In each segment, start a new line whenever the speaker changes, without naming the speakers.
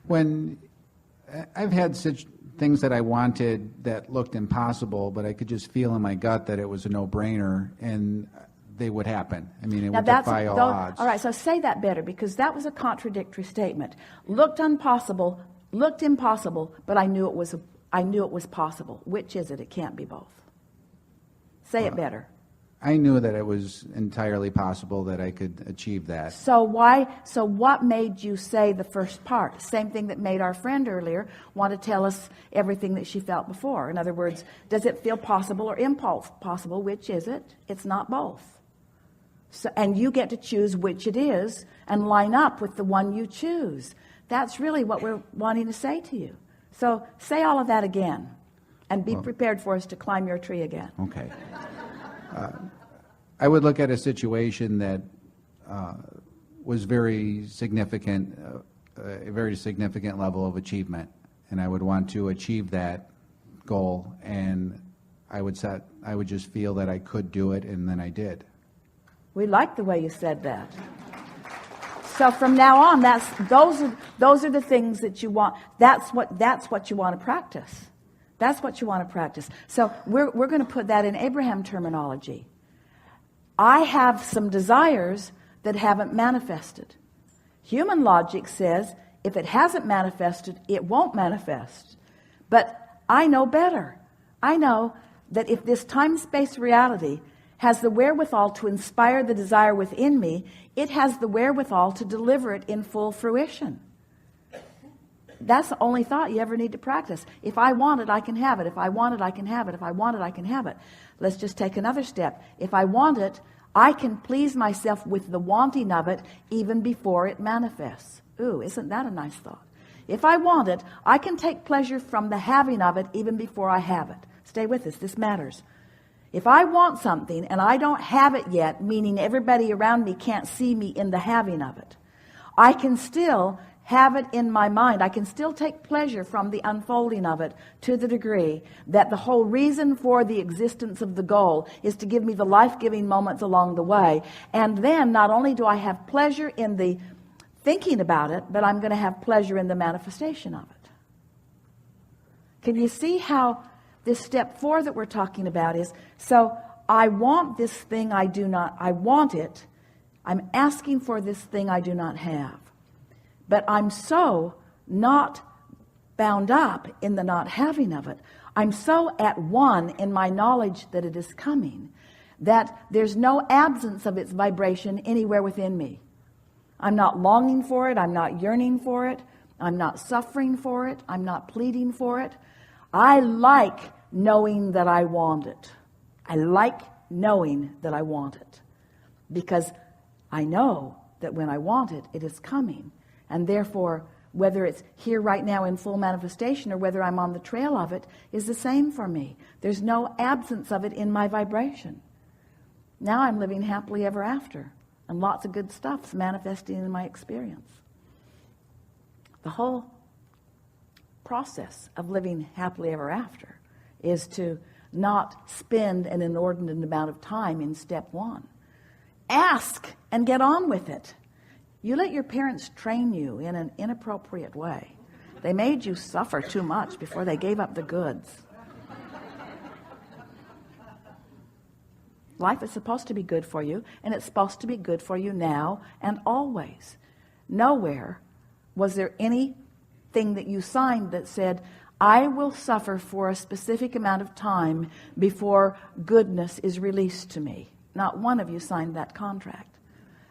When I've had such things that I wanted that looked impossible, but I could just feel in my gut that it was a no-brainer, and they would happen. I mean, it would defy all odds.
All right, so say that better, because that was a contradictory statement. Looked impossible, but I knew it was possible. Which is it? It can't be both. Say it better.
I knew that it was entirely possible that I could achieve that.
So what made you say the first part? Same thing that made our friend earlier want to tell us everything that she felt before. In other words, does it feel possible or impossible? Which is it? It's not both. So, and you get to choose which it is and line up with the one you choose. That's really what we're wanting to say to you. So say all of that again, and be prepared for us to climb your tree again.
Okay. I would look at a situation that was very significant, a very significant level of achievement, and I would want to achieve that goal, and I would just feel that I could do it, and then I did.
We like the way you said that. So from now on, those are the things that you want. That's what you want to practice. That's what you want to practice. So we're going to put that in Abraham terminology. I have some desires that haven't manifested. Human logic says if it hasn't manifested, it won't manifest. But I know better. I know that if this time-space reality has the wherewithal to inspire the desire within me, it has the wherewithal to deliver it in full fruition. That's the only thought you ever need to practice. If I want it, I can have it. If I want it, I can have it. If I want it, I can have it. Let's just take another step. If I want it, I can please myself with the wanting of it even before it manifests. Ooh, isn't that a nice thought? If I want it, I can take pleasure from the having of it even before I have it. Stay with us. This matters. If I want something and I don't have it yet, meaning everybody around me can't see me in the having of it, I can still have it in my mind. I can still take pleasure from the unfolding of it to the degree that the whole reason for the existence of the goal is to give me the life-giving moments along the way. And then not only do I have pleasure in the thinking about it, but I'm going to have pleasure in the manifestation of it. Can you see how this step 4 that we're talking about is, so I want this thing I want it. I'm asking for this thing I do not have. But I'm so not bound up in the not having of it. I'm so at one in my knowledge that it is coming that there's no absence of its vibration anywhere within me. I'm not longing for it. I'm not yearning for it. I'm not suffering for it. I'm not pleading for it. I like knowing that I want it. I like knowing that I want it because I know that when I want it, it is coming. And therefore, whether it's here right now in full manifestation or whether I'm on the trail of it is the same for me. There's no absence of it in my vibration. Now I'm living happily ever after, and lots of good stuff's manifesting in my experience. The whole process of living happily ever after is to not spend an inordinate amount of time in step 1. Ask and get on with it. You let your parents train you in an inappropriate way. They made you suffer too much before they gave up the goods. Life is supposed to be good for you, and it's supposed to be good for you now and always. Nowhere was there anything that you signed that said, I will suffer for a specific amount of time before goodness is released to me. Not one of you signed that contract.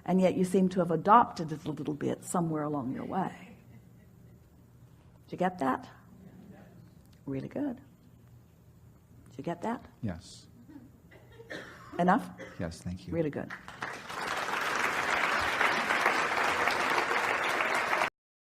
And yet you seem to have adopted it a little bit somewhere along your way. Did you get that? Really good. Did you get that?
Yes.
Enough?
Yes, thank you.
Really good.